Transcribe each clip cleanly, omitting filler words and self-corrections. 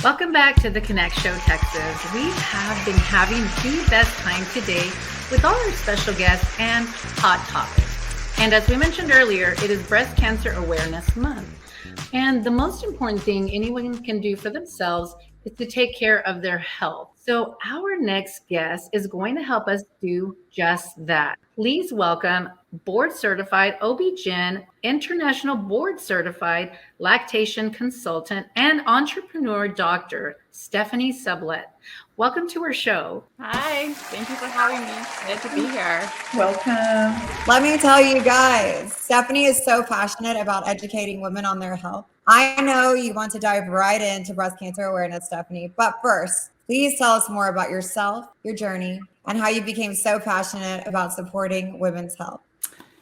Welcome back to the Connect Show, Texas. We have been having the best time today with all our special guests and hot topics. And as we mentioned earlier, it is Breast Cancer Awareness Month. And the most important thing anyone can do for themselves is to take care of their health. So our next guest is going to help us do just that. Please welcome board certified OB-GYN, international board certified lactation consultant, and entrepreneur doctor, Stephanie Sublett. Welcome to our show. Hi, thank you for having me. Good to be here. Welcome. Let me tell you guys, Stephanie is so passionate about educating women on their health. I know you want to dive right into breast cancer awareness, Stephanie, but first, please tell us more about yourself, your journey, and how you became so passionate about supporting women's health.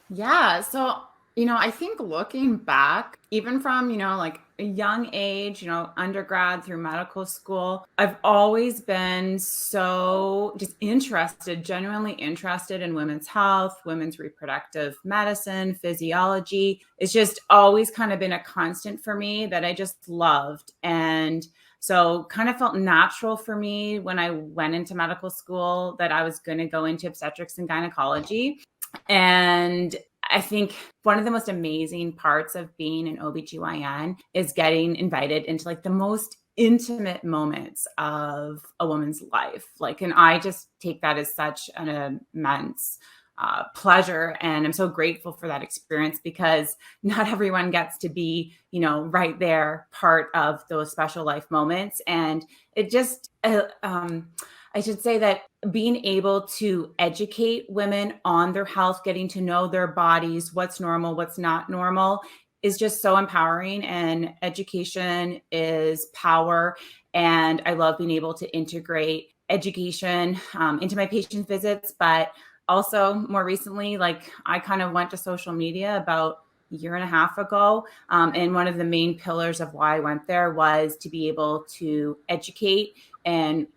Yeah, so, I think looking back, even from, like a young age, undergrad through medical school, I've always been so just interested, genuinely interested in women's health, women's reproductive medicine, physiology. It's just always kind of been a constant for me that I just loved. And so kind of felt natural for me when I went into medical school that I was going to go into obstetrics and gynecology. And I think one of the most amazing parts of being an OB-GYN is getting invited into like the most intimate moments of a woman's life. And I just take that as such an immense pleasure. And I'm so grateful for that experience because not everyone gets to be, right there, part of those special life moments. And it just, I should say that being able to educate women on their health, getting to know their bodies, what's normal, what's not normal, is just so empowering. And education is power. And I love being able to integrate education into my patient visits, but also more recently, I kind of went to social media about a year and a half ago. And one of the main pillars of why I went there was to be able to educate and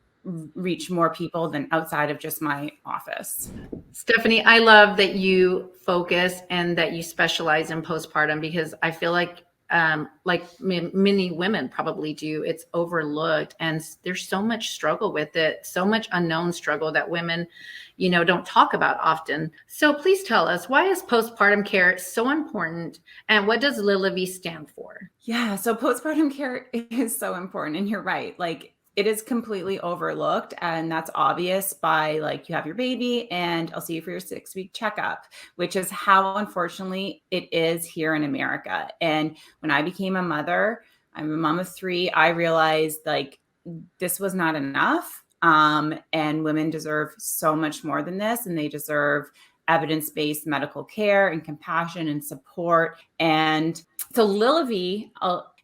reach more people than outside of just my office. Stephanie, I love that you focus and that you specialize in postpartum because I feel like many women probably do, it's overlooked and there's so much struggle with it, so much unknown struggle that women, don't talk about often. So please tell us, why is postpartum care so important and what does LILIV stand for? Yeah, so postpartum care is so important and you're right. It is completely overlooked, and that's obvious by you have your baby and I'll see you for your 6-week checkup, which is how unfortunately it is here in America. And when I became a mother, I'm a mom of 3, I realized this was not enough. And women deserve so much more than this, and they deserve evidence-based medical care and compassion and support. And so LILIV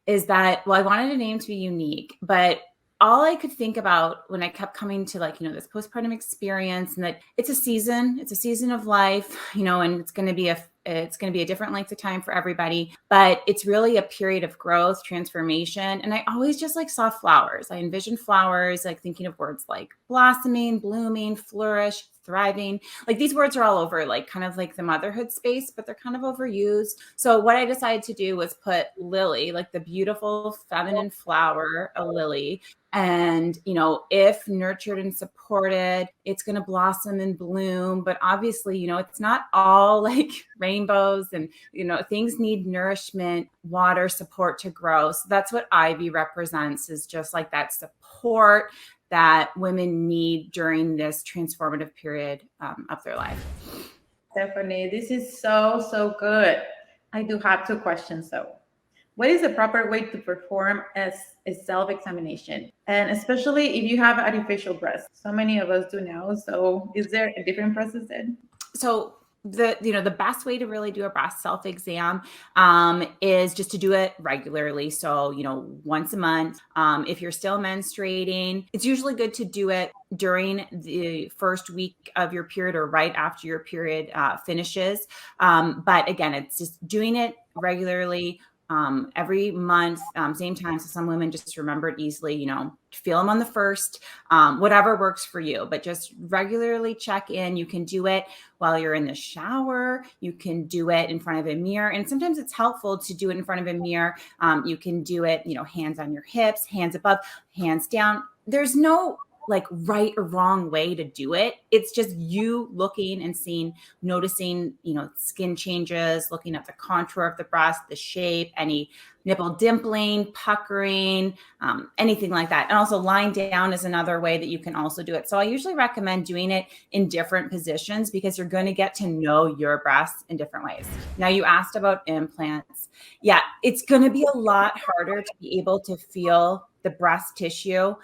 is that, I wanted a name to be unique, but all I could think about when I kept coming to this postpartum experience, and that it's a season of life, and it's going to be a different length of time for everybody, but it's really a period of growth, transformation. And I always just saw flowers. I envisioned flowers, thinking of words like blossoming, blooming, flourish, thriving. These words are all over, kind of the motherhood space, but they're kind of overused. So what I decided to do was put lily, the beautiful feminine flower, a lily. And, if nurtured and supported, it's going to blossom and bloom. But obviously, it's not all rainbows and, things need nourishment, water, support to grow. So that's what ivy represents, is just that support that women need during this transformative period of their life. Stephanie, this is so good. I do have 2 questions though. What is the proper way to perform as a self-examination? And especially if you have artificial breasts. So many of us do now. So is there a different process then? So the best way to really do a breast self-exam is just to do it regularly. So, once a month. If you're still menstruating, it's usually good to do it during the first week of your period or right after your period finishes. But again, it's just doing it regularly every month, same time. So some women just remember it easily, you know, feel them on the first, whatever works for you, but just regularly check in. You can do it while you're in the shower. You can do it in front of a mirror. And sometimes it's helpful to do it in front of a mirror. You can do it, you know, hands on your hips, hands above, hands down. There's no like right or wrong way to do it. It's just you looking and seeing, noticing, you know, skin changes, looking at the contour of the breast, the shape, any nipple dimpling, puckering, anything like that. And also lying down is another way that you can also do it. So I usually recommend doing it in different positions because you're going to get to know your breasts in different ways. Now you asked about implants. Yeah, it's going to be a lot harder to be able to feel the breast tissue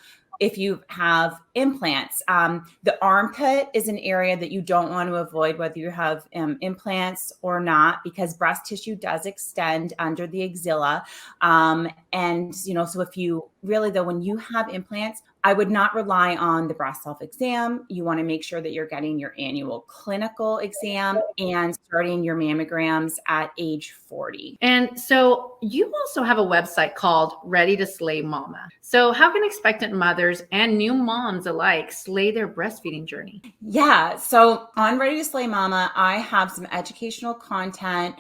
if you have implants. The armpit is an area that you don't want to avoid, whether you have implants or not, because breast tissue does extend under the axilla. And, you know, so if you really, though, when you have implants, I would not rely on the breast self-exam. You want to make sure that you're getting your annual clinical exam and starting your mammograms at age 40. And so you also have a website called Ready to Slay Mama. So how can expectant mothers and new moms alike slay their breastfeeding journey? Yeah. So on Ready to Slay Mama, I have some educational content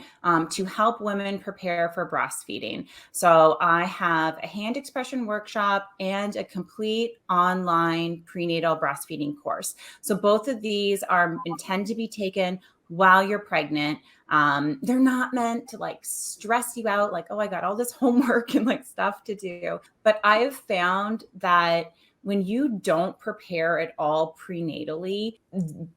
to help women prepare for breastfeeding. So I have a hand expression workshop and a complete online prenatal breastfeeding course. So both of these are intended to be taken while you're pregnant. They're not meant to like stress you out, like, oh, I got all this homework and like stuff to do. But I have found that when you don't prepare at all prenatally,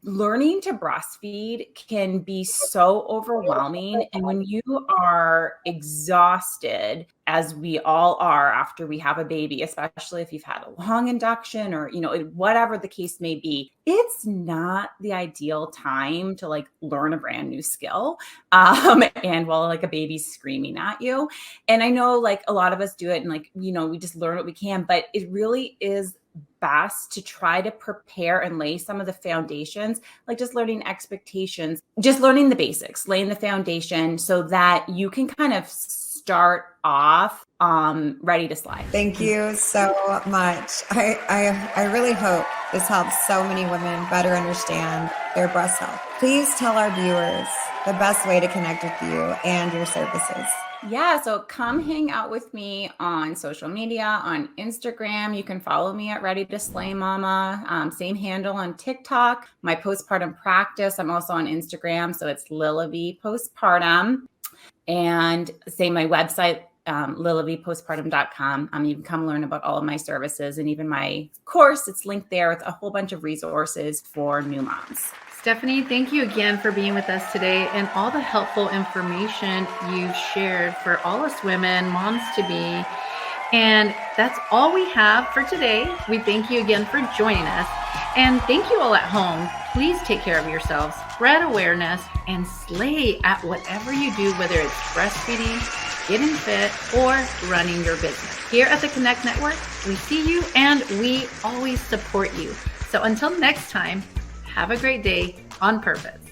learning to breastfeed can be so overwhelming. And when you are exhausted, as we all are after we have a baby, especially if you've had a long induction or, you know, whatever the case may be, it's not the ideal time to like learn a brand new skill. And while like a baby's screaming at you. And I know like a lot of us do it and like, you know, we just learn what we can, but it really is best to try to prepare and lay some of the foundations, like just learning expectations, just learning the basics, laying the foundation so that you can kind of start off ready to slide. Thank you so much. I really hope this helps so many women better understand their breast health. Please tell our viewers the best way to connect with you and your services. Yeah, so come hang out with me on social media, on Instagram. You can follow me at Ready to Slay Mama. Same handle on TikTok. My postpartum practice, I'm also on Instagram, so it's Lilavie Postpartum. And same my website, lilavipostpartum.com. You can come learn about all of my services and even my course. It's linked there with a whole bunch of resources for new moms. Stephanie, thank you again for being with us today and all the helpful information you've shared for all us women, moms to be. And that's all we have for today. We thank you again for joining us. And thank you all at home. Please take care of yourselves, spread awareness, and slay at whatever you do, whether it's breastfeeding, getting fit, or running your business. Here at the Connect Network, we see you and we always support you. So until next time, have a great day on purpose.